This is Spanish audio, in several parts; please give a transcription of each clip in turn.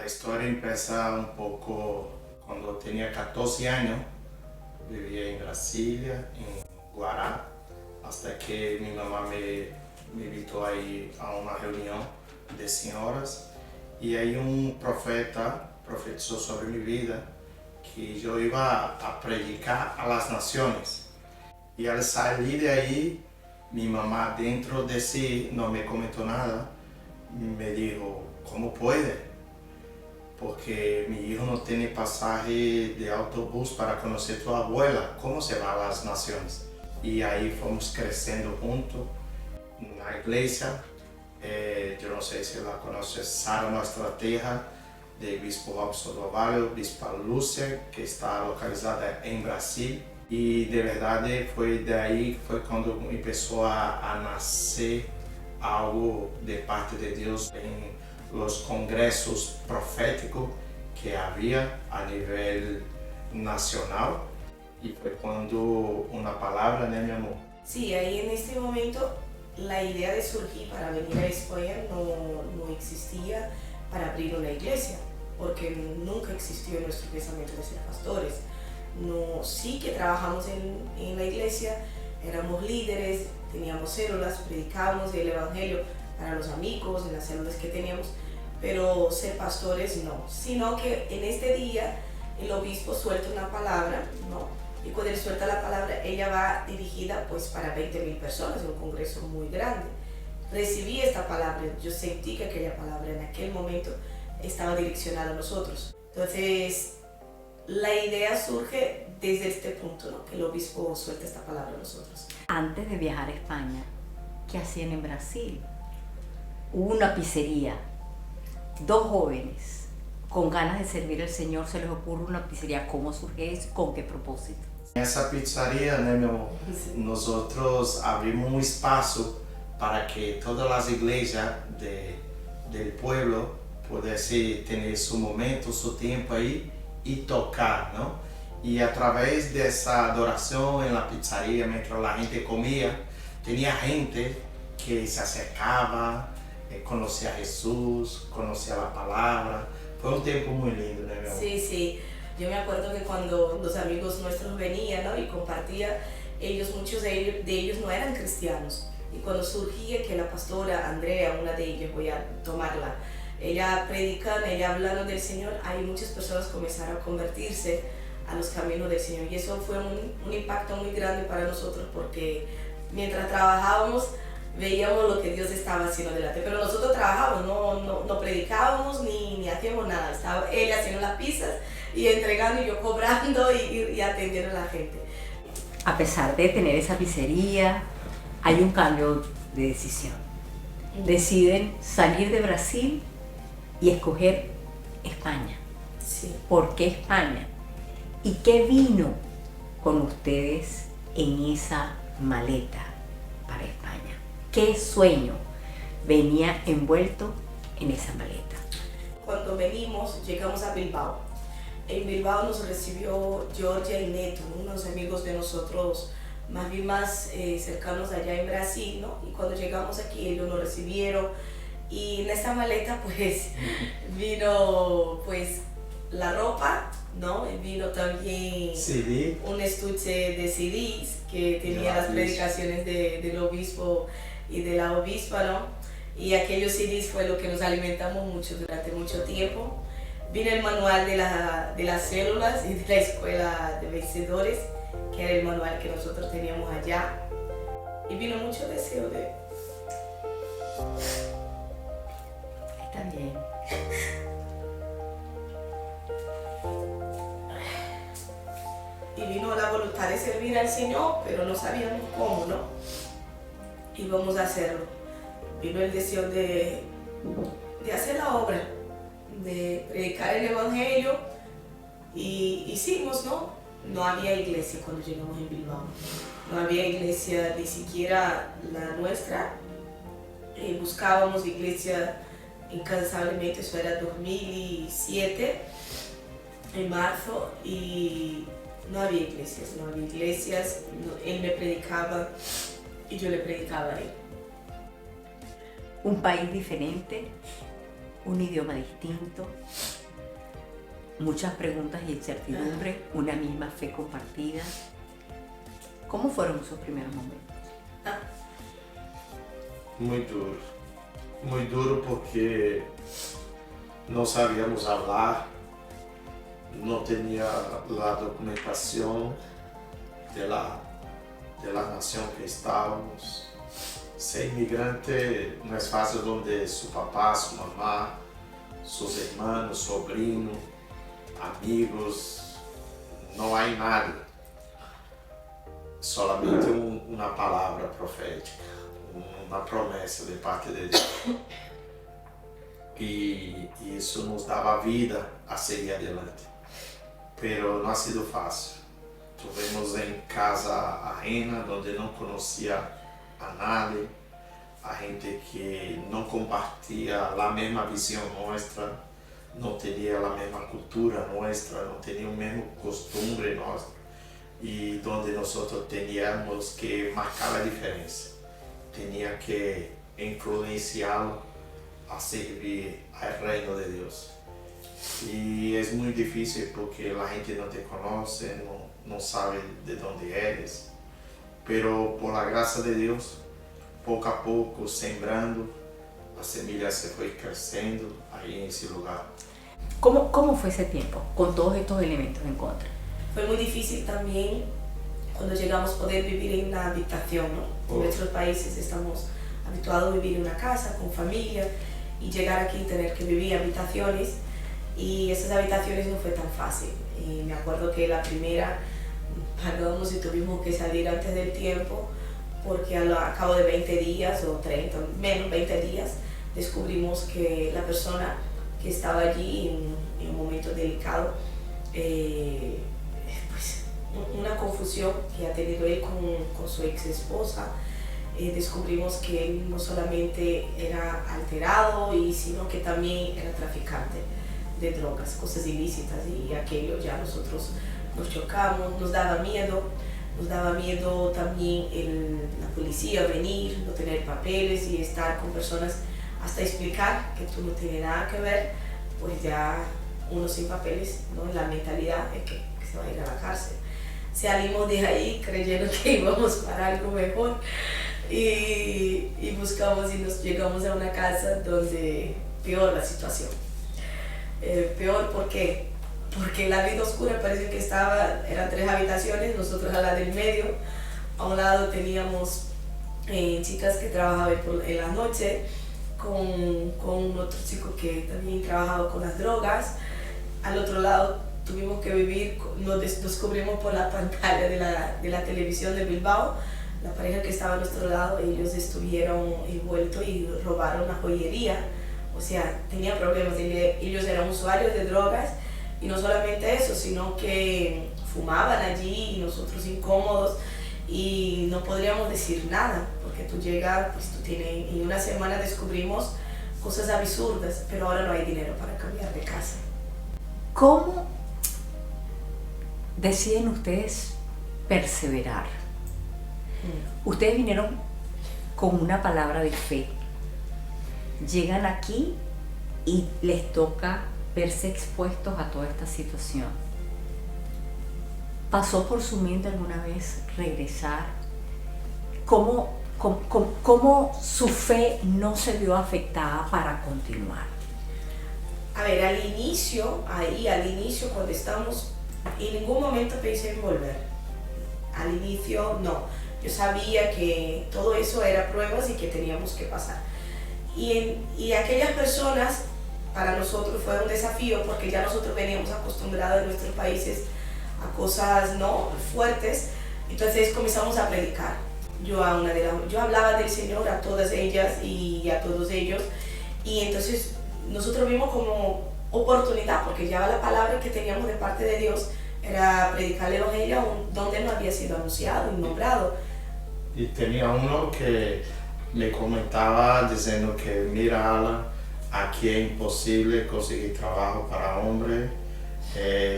historia empieza un poco cuando tenía 14 años. Vivía en Brasilia, en Guará, hasta que mi mamá me invitó a ir a una reunión de señoras y ahí un profeta profetizó sobre mi vida que yo iba a predicar a las naciones. Y al salir de ahí, mi mamá dentro de sí no me comentó nada, me dijo, ¿cómo puede? Porque mi hijo no tiene pasaje de autobús para conocer a tu abuela, ¿cómo se va a las naciones? Y ahí fuimos creciendo juntos en la iglesia. Yo no sé si la conoces, Sara Nuestra Tierra, de Bispo Robson do Vale, Bispa Lúcia, que está localizada en Brasil. Y de verdad fue de ahí fue cuando empezó a nacer algo de parte de Dios en los congresos proféticos que había a nivel nacional. Y fue cuando una palabra, ¿no, mi amor? Sí, ahí en este momento la idea de surgir para venir a España no existía para abrir una iglesia, porque nunca existió en nuestro pensamiento de ser pastores. No, sí que trabajamos en la iglesia, éramos líderes, teníamos células, predicábamos el evangelio para los amigos en las células que teníamos, pero ser pastores no, sino que en este día el obispo suelta una palabra, ¿no? Y cuando él suelta la palabra, ella va dirigida pues para 20,000 personas, un congreso muy grande. Recibí esta palabra, yo sentí que aquella palabra en aquel momento estaba direccionada a nosotros. Entonces, la idea surge desde este punto, ¿no? Que el obispo suelta esta palabra a nosotros. Antes de viajar a España, ¿qué hacían en Brasil? Hubo una pizzería, 2 jóvenes con ganas de servir al Señor, se les ocurre una pizzería. ¿Cómo surge eso? ¿Con qué propósito? En esa pizzería, ¿no, mi amor? Sí. Nosotros abrimos un espacio para que todas las iglesias del pueblo pudiesen tener su momento, su tiempo ahí y tocar, ¿no? Y a través de esa adoración en la pizzería, mientras la gente comía, tenía gente que se acercaba, conocía a Jesús, conocía la palabra. Fue un tiempo muy lindo, ¿no, mi amor? Sí, sí. Yo me acuerdo que cuando los amigos nuestros venían, ¿no? Y compartían, muchos de ellos no eran cristianos. Y cuando surgía que la pastora Andrea, una de ellas, voy a tomarla, ella predicando, ella hablando del Señor, hay muchas personas que comenzaron a convertirse a los caminos del Señor. Y eso fue un impacto muy grande para nosotros, porque mientras trabajábamos veíamos lo que Dios estaba haciendo delante. Pero nosotros trabajábamos, no predicábamos ni hacíamos nada. Estaba él haciendo las pizzas y entregando y yo cobrando y atendiendo a la gente. A pesar de tener esa pizzería, hay un cambio de decisión. Deciden salir de Brasil y escoger España. Sí. ¿Por qué España? ¿Y qué vino con ustedes en esa maleta para España? ¿Qué sueño venía envuelto en esa maleta? Cuando venimos, llegamos a Bilbao. En Bilbao nos recibió Georgia y Neto, unos amigos de nosotros más cercanos allá en Brasil, ¿no? Y cuando llegamos aquí, ellos nos recibieron. Y en esta maleta pues vino pues la ropa, ¿no? Vino también CD. Un estuche de CDs que tenía las predicaciones del obispo y de la obispa, ¿no? Y aquellos CDs fue lo que nos alimentamos mucho durante mucho tiempo. Vino el manual de las células y de la escuela de vencedores, que era el manual que nosotros teníamos allá. Y vino mucho deseo de... Está bien. Y vino la voluntad de servir al Señor, pero no sabíamos cómo, ¿no? Y vamos a hacerlo. Vino el deseo de hacer la obra, de predicar el evangelio, y hicimos, ¿no? No había iglesia cuando llegamos en Bilbao. No había iglesia, ni siquiera la nuestra. Buscábamos iglesia incansablemente, eso era 2007, en marzo, y no había iglesias, él me predicaba y yo le predicaba a él. Un país diferente, un idioma distinto, muchas preguntas y incertidumbre, una misma fe compartida. ¿Cómo fueron esos primeros momentos? Muy duro porque no sabíamos hablar, no tenía la documentación de la nación que estábamos. Ser inmigrante no es fácil donde su papá, su mamá, sus hermanos, sobrinos, amigos, no hay nadie. Solamente una palabra profética, una promesa de parte de Dios. Y eso nos daba vida a seguir adelante. Pero no ha sido fácil. Estuvimos en casa ajena, donde no conocía a nadie, a gente que no compartía la misma visión nuestra, no tenía la misma cultura nuestra, no tenía la misma costumbre nuestra, y donde nosotros teníamos que marcar la diferencia, tenía que influenciarlo a servir al reino de Dios. Y es muy difícil porque la gente no te conoce, no sabe de dónde eres. Pero por la gracia de Dios, poco a poco, sembrando, la semilla se fue creciendo ahí en ese lugar. ¿Cómo fue ese tiempo con todos estos elementos en contra? Fue muy difícil también cuando llegamos a poder vivir en una habitación, ¿no? En nuestros países estamos habituados a vivir en una casa, con familia, y llegar aquí y tener que vivir en habitaciones, y esas habitaciones no fue tan fácil. Y me acuerdo que la primera pagamos y tuvimos que salir antes del tiempo porque a cabo de 20 días o 30, menos 20 días, descubrimos que la persona que estaba allí en un momento delicado, pues una confusión que ha tenido él con su ex esposa, descubrimos que él no solamente era alterado, sino que también era traficante de drogas, cosas ilícitas, y aquello ya nosotros nos chocamos, nos daba miedo también la policía venir, no tener papeles y estar con personas hasta explicar que tú no tienes nada que ver, pues ya uno sin papeles, ¿no? La mentalidad es que se va a ir a la cárcel. Salimos de ahí creyendo que íbamos para algo mejor y buscamos y nos llegamos a una casa donde peor la situación. Peor, ¿por qué? Porque la vida oscura parece que eran 3 habitaciones, nosotros a la del medio. A un lado teníamos chicas que trabajaban en la noche, con otro chico que también trabajaba con las drogas. Al otro lado tuvimos que vivir, nos descubrimos por la pantalla de la televisión de Bilbao, la pareja que estaba a nuestro lado, ellos estuvieron envueltos y robaron la joyería. O sea, tenían problemas, ellos eran usuarios de drogas. Y no solamente eso, sino que fumaban allí y nosotros incómodos y no podríamos decir nada, porque tú llegas, pues tú tienes, en una semana descubrimos cosas absurdas, pero ahora no hay dinero para cambiar de casa. ¿Cómo deciden ustedes perseverar? Ustedes vinieron con una palabra de fe, llegan aquí y les toca verse expuestos a toda esta situación. ¿Pasó por su mente alguna vez regresar? ¿Cómo su fe no se vio afectada para continuar? A ver, al inicio, cuando estamos, en ningún momento pensé en volver. Al inicio, no. Yo sabía que todo eso era pruebas y que teníamos que pasar. Y aquellas personas, para nosotros fue un desafío porque ya nosotros veníamos acostumbrados en nuestros países a cosas no fuertes, entonces comenzamos a predicar. Yo hablaba del Señor a todas ellas y a todos ellos, y entonces nosotros vimos como oportunidad, porque ya la palabra que teníamos de parte de Dios era predicar el evangelio donde no había sido anunciado y nombrado. Y tenía uno que me comentaba diciendo que mira, Alan, aquí es imposible conseguir trabajo para hombre.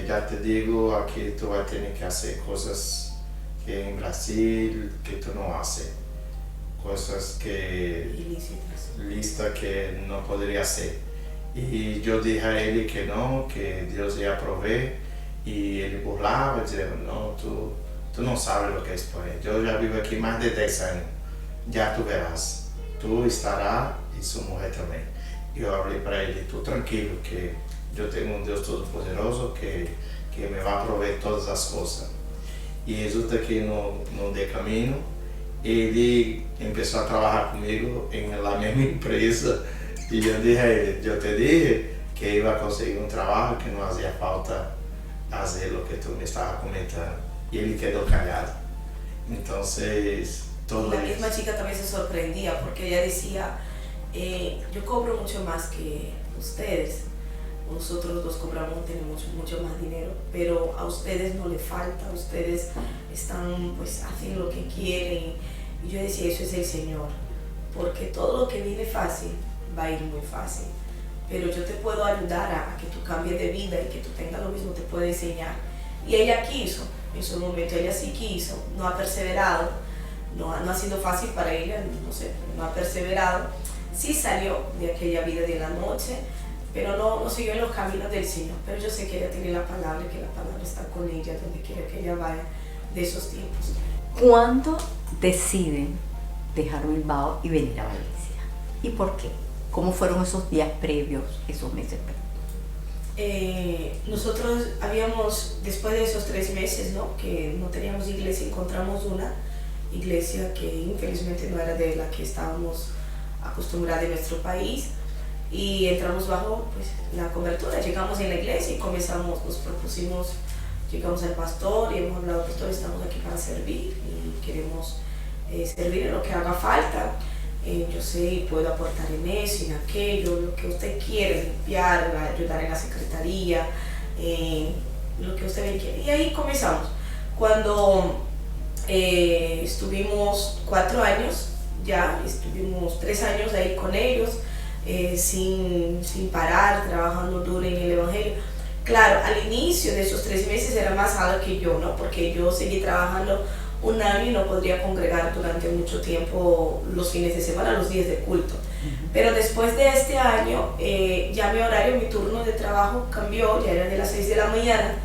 Ya te digo, aquí tú vas a tener que hacer cosas que en Brasil que tú no haces. Cosas que Ilícitas. lista que no podría hacer. E eu dije a ele que Deus ia prover. E ele burlava, dizia, não, tu não sabes o que é Espanha. Eu já vivo aqui mais de 10 anos. Já tu verás. Tu estarás e sua mulher também. E eu falei para ele, tu tranquilo, que eu tenho um Deus Todo-Poderoso que me vai prover todas as coisas. E resulta que no de caminho, ele começou a trabalhar comigo na mesma empresa. E eu dije a ele, eu te dije que ia conseguir um trabalho que não fazia falta fazer o que tu me estava comentando. E ele quedou callado. Então, todo la misma chica también se sorprendía porque ella decía, yo cobro mucho más que ustedes. Nosotros dos cobramos, tenemos mucho más dinero, pero a ustedes no les falta, ustedes están pues haciendo lo que quieren. Y yo decía, eso es el Señor, porque todo lo que viene fácil va a ir muy fácil. Pero yo te puedo ayudar a que tú cambies de vida y que tú tengas lo mismo, te puedo enseñar. Y ella quiso, en su momento ella sí quiso, no ha perseverado, no ha sido fácil para ella, no sé, no ha perseverado. Sí salió de aquella vida de la noche, pero no siguió en los caminos del Señor. Pero yo sé que ella tiene la palabra, que la palabra está con ella donde quiera que ella vaya de esos tiempos. ¿Cuándo deciden dejar Bilbao y venir a Valencia? ¿Y por qué? ¿Cómo fueron esos días previos, esos meses previos? Nosotros habíamos, después de esos 3 meses, ¿no?, que no teníamos iglesia, encontramos una iglesia que infelizmente no era de la que estábamos acostumbrados en nuestro país, y entramos bajo pues, la cobertura. Llegamos en la iglesia y comenzamos, nos propusimos, llegamos al pastor y hemos hablado, pastor, estamos aquí para servir y queremos servir en lo que haga falta. Yo sé, puedo aportar en eso, en aquello, lo que usted quiere, limpiar, ayudar en la secretaría, lo que usted quiere. Y ahí comenzamos. Cuando estuvimos 4 años, ya estuvimos 3 años ahí con ellos, sin parar, trabajando duro en el Evangelio. Claro, al inicio de esos 3 meses era más algo que yo, ¿no? Porque yo seguí trabajando 1 año y no podría congregar durante mucho tiempo los fines de semana, los días de culto. Pero después de este año, ya mi horario, mi turno de trabajo cambió, ya era de las 6 de la mañana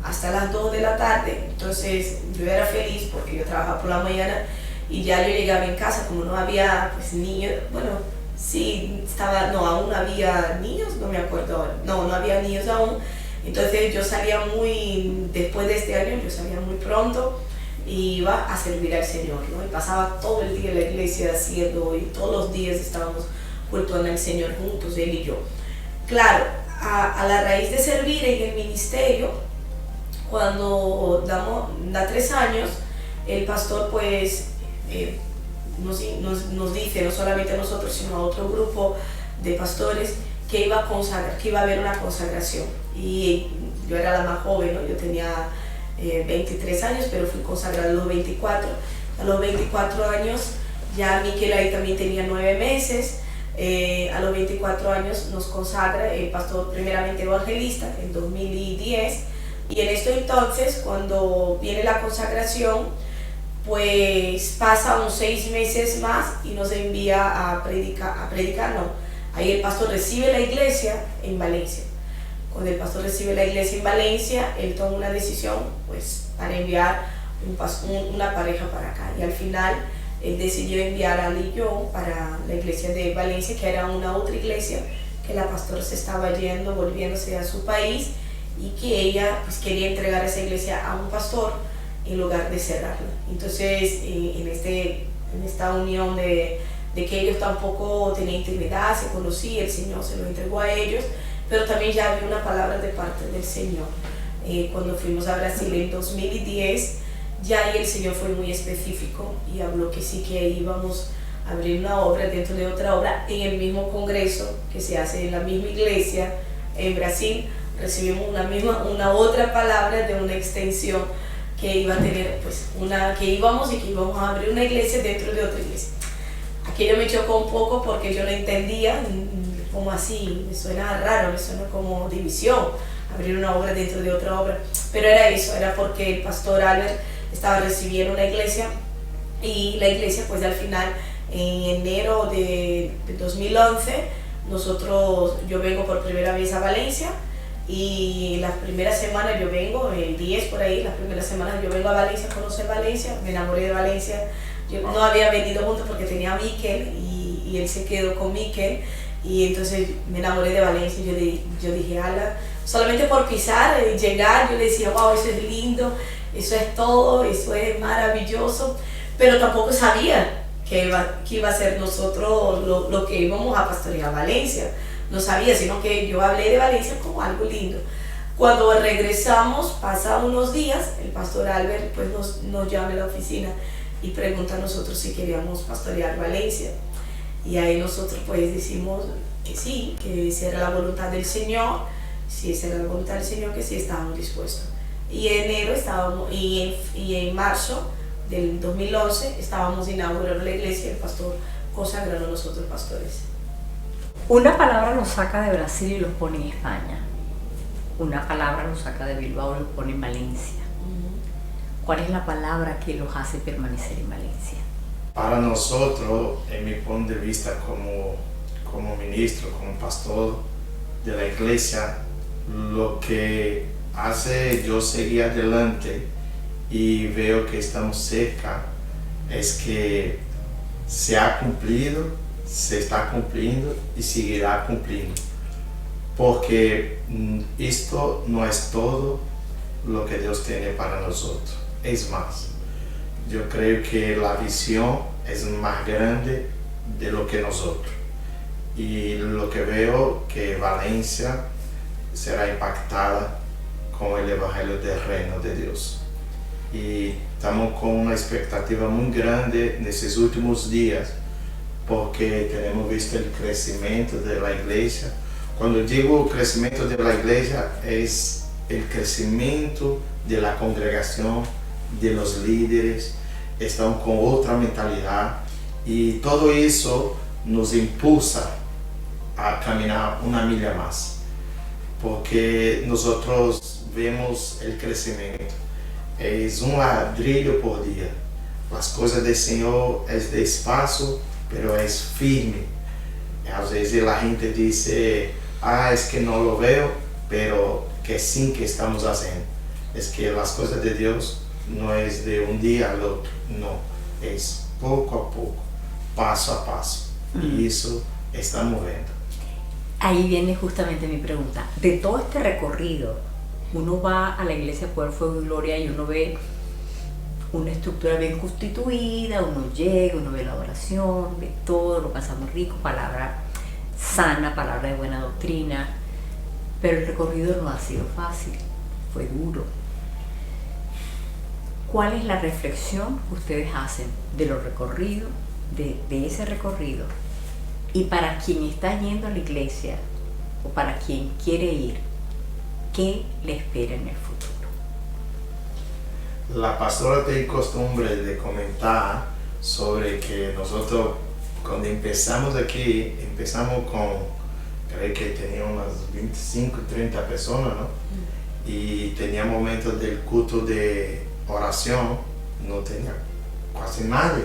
hasta las 2 de la tarde. Entonces yo era feliz porque yo trabajaba por la mañana y ya yo llegaba en casa, como no había pues niños, bueno, sí estaba, no, aún había niños, no me acuerdo ahora, no había niños aún. Entonces yo salía después de este año, yo salía muy pronto y iba a servir al Señor, ¿no? Y pasaba todo el día en la iglesia haciendo, y todos los días estábamos cultuando al Señor juntos, él y yo. Claro, a la raíz de servir en el ministerio, cuando da 3 años, el pastor pues nos dice, no solamente a nosotros, sino a otro grupo de pastores, que iba a haber una consagración. Y yo era la más joven, ¿no? Yo tenía 23 años, pero fui consagrada a los 24. A los 24 años ya Miquel ahí también tenía 9 meses. A los 24 años nos consagra el pastor primeramente evangelista en 2010. Y en esto entonces, cuando viene la consagración, pues pasa unos 6 meses más y nos envía a predicar, no. Ahí el pastor recibe la iglesia en Valencia. Cuando el pastor recibe la iglesia en Valencia, él toma una decisión pues, para enviar una pareja para acá. Y al final, él decidió enviar a Ali y yo para la iglesia de Valencia, que era una otra iglesia que la pastora se estaba yendo, volviéndose a su país, y que ella pues, quería entregar esa iglesia a un pastor en lugar de cerrarla. Entonces, en esta unión de que ellos tampoco tenían intimidad, se conocían, el Señor se lo entregó a ellos, pero también ya había una palabra de parte del Señor. Cuando fuimos a Brasil en 2010, ya ahí el Señor fue muy específico y habló que sí, que íbamos a abrir una obra dentro de otra obra en el mismo congreso que se hace en la misma iglesia en Brasil. Recibimos una otra palabra de una extensión que iba a tener, pues, que íbamos a abrir una iglesia dentro de otra iglesia. Aquello me chocó un poco porque yo no entendía, como así, me suena raro, me suena como división, abrir una obra dentro de otra obra. Pero era eso, era porque el pastor Albert estaba recibiendo una iglesia, y la iglesia, pues al final, en enero de 2011, yo vengo por primera vez a Valencia y las primeras semanas yo vengo, el 10 por ahí, las primeras semanas yo vengo a Valencia a conocer Valencia, me enamoré de Valencia. Yo no había venido juntos porque tenía a Miquel y él se quedó con Miquel y entonces me enamoré de Valencia. Yo dije, ala, solamente por pisar y llegar, yo decía, wow, eso es lindo, eso es todo, eso es maravilloso, pero tampoco sabía que iba a ser nosotros lo que íbamos a pastorear Valencia. No sabía, sino que yo hablé de Valencia como algo lindo. Cuando regresamos, pasa unos días, el pastor Albert pues nos llama a la oficina y pregunta a nosotros si queríamos pastorear Valencia. Y ahí nosotros pues decimos que sí, que si era la voluntad del Señor, si esa era la voluntad del Señor, que sí estábamos dispuestos. Y en enero estábamos, y en marzo del 2011 estábamos inaugurando la iglesia, el pastor consagró a nosotros pastores. Una palabra los saca de Brasil y los pone en España. Una palabra los saca de Bilbao y los pone en Valencia. ¿Cuál es la palabra que los hace permanecer en Valencia? Para nosotros, en mi punto de vista como ministro, como pastor de la iglesia, lo que hace yo seguir adelante y veo que estamos cerca es que se ha cumplido, se está cumpliendo y seguirá cumpliendo. Porque esto no es todo lo que Dios tiene para nosotros. Es más, yo creo que la visión es más grande de lo que nosotros. Y lo que veo que Valencia será impactada con el Evangelio del Reino de Dios. Y estamos con una expectativa muy grande en estos últimos días, porque tenemos visto el crecimiento de la iglesia. Cuando digo crecimiento de la iglesia, es el crecimiento de la congregación, de los líderes, están con otra mentalidad y todo eso nos impulsa a caminar una milla más, porque nosotros vemos el crecimiento. Es un ladrillo por día. Las cosas del Señor es despacio, pero es firme. A veces la gente dice, es que no lo veo, pero que sí que estamos haciendo. Es que las cosas de Dios no es de un día al otro, no. Es poco a poco, paso a paso. Y eso está moviendo. Ahí viene justamente mi pregunta. De todo este recorrido, uno va a la iglesia Poder, Fuego y Gloria y uno ve una estructura bien constituida, uno llega, uno ve la oración, ve todo, lo pasamos rico, palabra sana, palabra de buena doctrina, pero el recorrido no ha sido fácil, fue duro. ¿Cuál es la reflexión que ustedes hacen de los recorridos, de ese recorrido? Y para quien está yendo a la iglesia o para quien quiere ir, ¿qué le espera en el futuro? La pastora tiene costumbre de comentar sobre que nosotros cuando empezamos aquí, empezamos con, creo que tenía unas 25, 30 personas, ¿no? Y tenía momentos del culto de oración, no tenía casi nadie.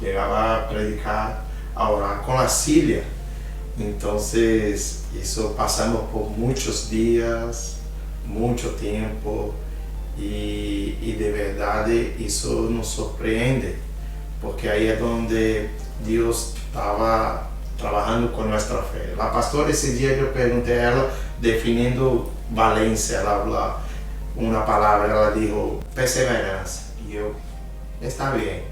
Llegaba a predicar, a orar con la Cilia. Entonces, eso pasamos por muchos días, mucho tiempo, y de verdad eso nos sorprende, porque ahí es donde Dios estaba trabajando con nuestra fe. La pastora ese día yo pregunté a ella, definiendo Valencia, ella habló una palabra, ella dijo perseverancia, y yo, está bien,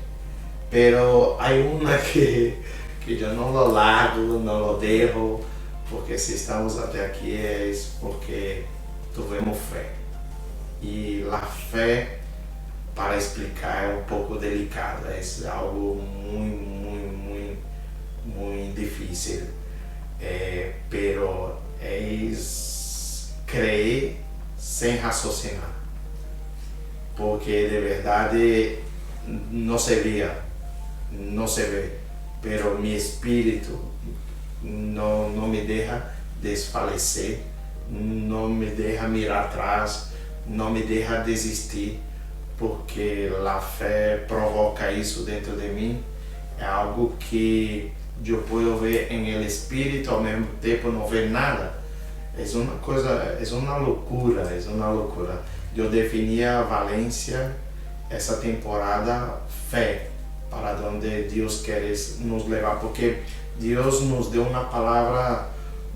pero hay una que yo no lo largo, no lo dejo, porque si estamos hasta aquí es porque tuvimos fe. Y la fe, para explicar, es un poco delicada, es algo muy difícil, pero es creer sin raciocinar, porque de verdad no se ve, pero mi espíritu no me deja desfalecer, no me deja mirar atrás, no me deja desistir, porque la fe provoca isso dentro de mim. É algo que yo puedo ver en el espíritu, al mismo tiempo no ver nada. Es una cosa, es una locura, es una locura. Yo definía Valencia esa temporada fe, para donde Dios quiere nos llevar, porque Dios nos dio una palabra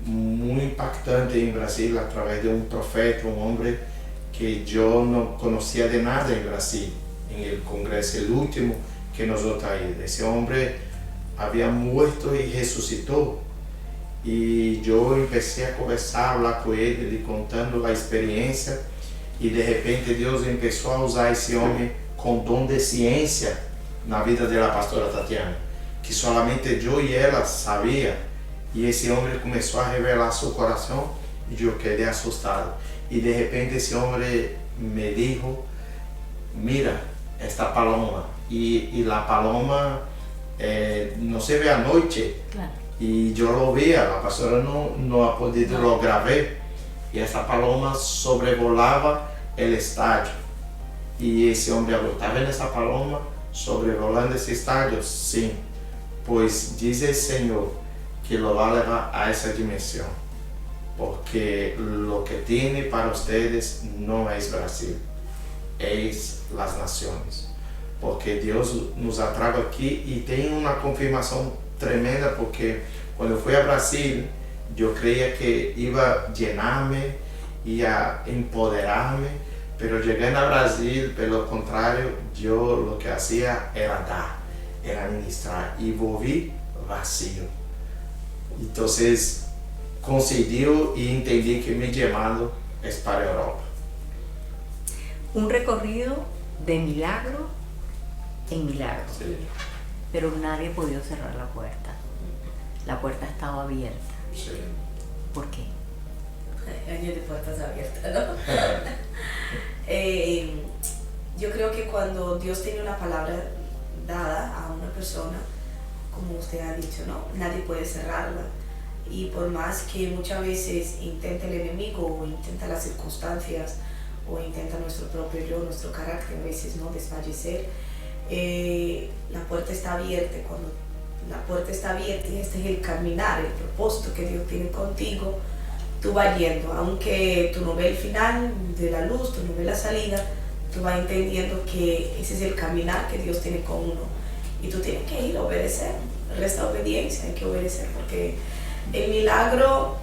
muy impactante en Brasil a través de un profeta, un hombre que yo no conocía de nada en Brasil, en el congreso, el último que nosotros ahí. Ese hombre había muerto y resucitó. Y yo empecé a conversar, a hablar con él, le contando la experiencia, y de repente Dios empezó a usar ese hombre con don de ciencia na vida de la pastora Tatiana, que solamente yo y ella sabía. Y ese hombre comenzó a revelar su corazón y yo quedé asustado. Y de repente ese hombre me dijo, mira esta paloma, y la paloma no se ve a noche. Claro. Y yo lo veía, la pastora no ha podido lograr ver. Y esta paloma sobrevolaba el estadio. Y ese hombre habló, ¿está viendo esa paloma sobrevolando ese estadio? Sí. Pues dice el Señor que lo va a llevar a esa dimensión. Porque lo que tiene para ustedes no es Brasil, es las naciones. Porque Dios nos ha traído aquí y tiene una confirmación tremenda, porque cuando fui a Brasil yo creía que iba a llenarme y a empoderarme, pero llegando a Brasil, por lo contrario, yo lo que hacía era dar, era ministrar, y volví vacío. Entonces conseguí y entendí que mi llamado es para Europa. Un recorrido de milagro en milagro. Sí. Pero nadie ha podido cerrar la puerta. La puerta ha estado abierta. Sí. ¿Por qué? Años de puertas abiertas, ¿no? Yo creo que cuando Dios tiene una palabra dada a una persona, como usted ha dicho, ¿no? Nadie puede cerrarla. Y por más que muchas veces intenta el enemigo o intenta las circunstancias o intenta nuestro propio yo, nuestro carácter a veces, ¿no? Desfallecer, la puerta está abierta. Cuando la puerta está abierta y este es el caminar, el propósito que Dios tiene contigo, tú vas yendo, aunque tú no ves el final de la luz, tú no ves la salida, tú vas entendiendo que ese es el caminar que Dios tiene con uno y tú tienes que ir a obedecer. Resta obediencia, hay que obedecer, porque el milagro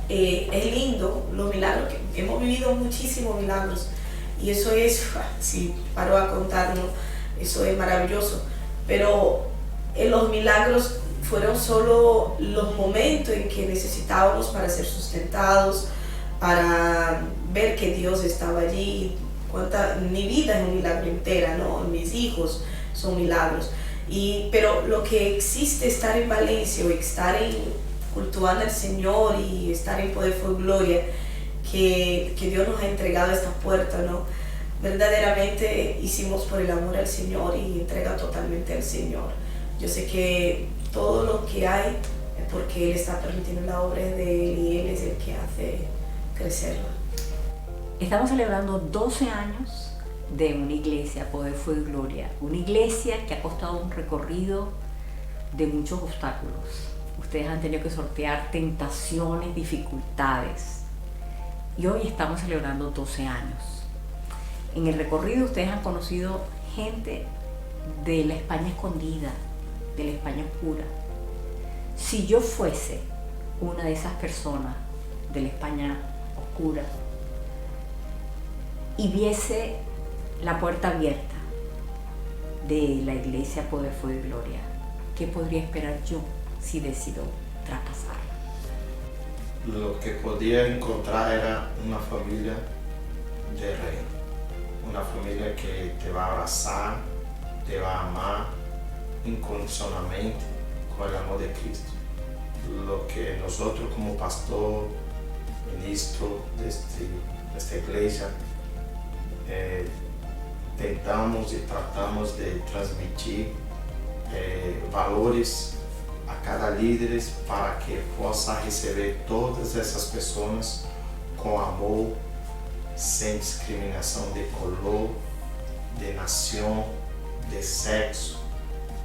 es lindo. Los milagros, que hemos vivido muchísimos milagros, y eso es, si paro a contarnos, eso es maravilloso, pero los milagros fueron solo los momentos en que necesitábamos para ser sustentados, para ver que Dios estaba allí. Mi vida es un milagro entera, ¿no? Mis hijos son milagros. Pero lo que existe, estar en Valencia o estar cultuando al Señor y estar en poder por gloria, que Dios nos ha entregado esta puerta, ¿no? Verdaderamente hicimos por el amor al Señor y entrega totalmente al Señor. Yo sé que todo lo que hay es porque Él está permitiendo la obra de Él y Él es el que hace crecerla. Estamos celebrando 12 años de una iglesia, Poder, Fuego y Gloria. Una iglesia que ha costado un recorrido de muchos obstáculos. Ustedes han tenido que sortear tentaciones, dificultades. Y hoy estamos celebrando 12 años. En el recorrido ustedes han conocido gente de la España escondida, de la España oscura. Si yo fuese una de esas personas de la España oscura y viese la puerta abierta de la iglesia Poder, Fuego y Gloria, ¿qué podría esperar yo si decido traspasarla? Lo que podía encontrar era una familia de reino, una familia que te va a abrazar, te va a amar incondicionalmente con el amor de Cristo. Lo que nosotros como pastor, ministro de esta iglesia, tentamos y tratamos de transmitir valores a cada líder para que possa receber todas essas pessoas com amor, sem discriminação de color, de nação, de sexo,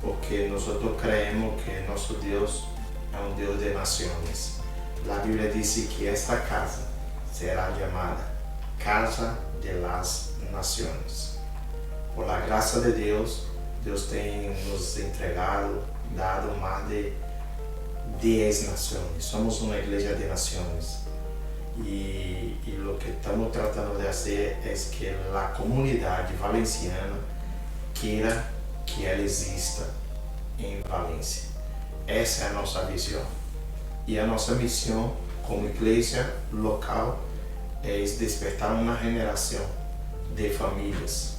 porque nosotros creemos que nuestro Dios es un Dios de naciones. La Biblia dice que esta casa será llamada Casa de las Naciones. Por la gracia de Dios, Dios nos entregado, dado más de 10 naciones. Somos una iglesia de naciones. Y lo que estamos tratando de hacer es que la comunidad valenciana quiera que ela exista em Valência. Essa é a nossa visão. E a nossa missão como igreja local é despertar uma geração de famílias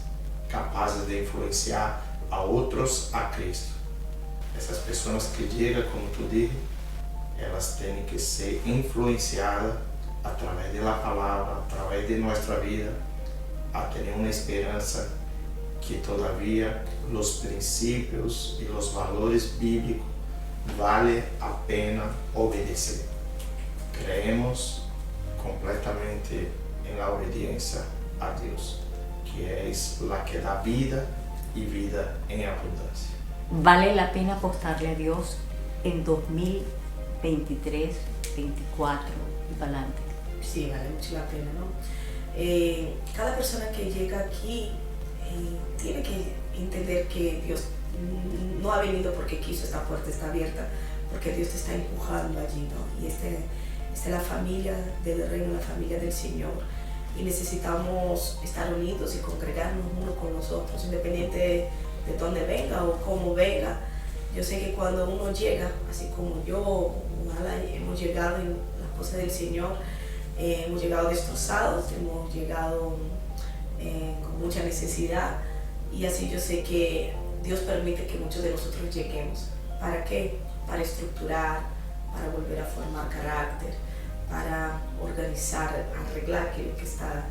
capazes de influenciar a outros a Cristo. Essas pessoas que chegam, como tu disse, elas têm que ser influenciadas através da palavra, através de nossa vida, a ter uma esperança que todavia os princípios e os valores bíblicos vale a pena obedecer. Creemos completamente em la obediência a Deus, que é la que dá vida e vida em abundância. ¿Vale la pena apostarle a Dios en 2023, 24 y para adelante? Sí, vale mucho la pena, ¿no? Cada persona que llega aquí tiene que entender que Dios no ha venido porque quiso, esta puerta está abierta, porque Dios te está empujando allí, ¿no? Y esta es la familia del reino, la familia del Señor, y necesitamos estar unidos y congregarnos unos con los otros, independiente de dónde venga o cómo venga. Yo sé que cuando uno llega, así como yo, ojalá hemos llegado en las cosas del Señor, hemos llegado destrozados, hemos llegado con mucha necesidad, y así yo sé que Dios permite que muchos de nosotros lleguemos. ¿Para qué? Para estructurar, para volver a formar carácter, para organizar, arreglar aquello que está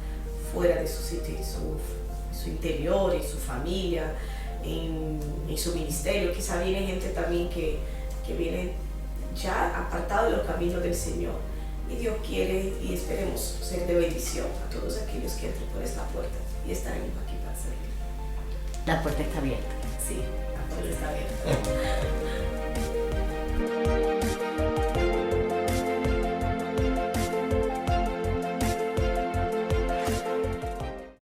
fuera de su sitio, su interior, en su familia, en su ministerio. Quizá viene gente también que viene ya apartado de los caminos del Señor, y Dios quiere y esperemos ser de bendición a todos aquellos que entren por esta puerta, y estaremos aquí para servir. La puerta está abierta. Sí, la puerta está abierta.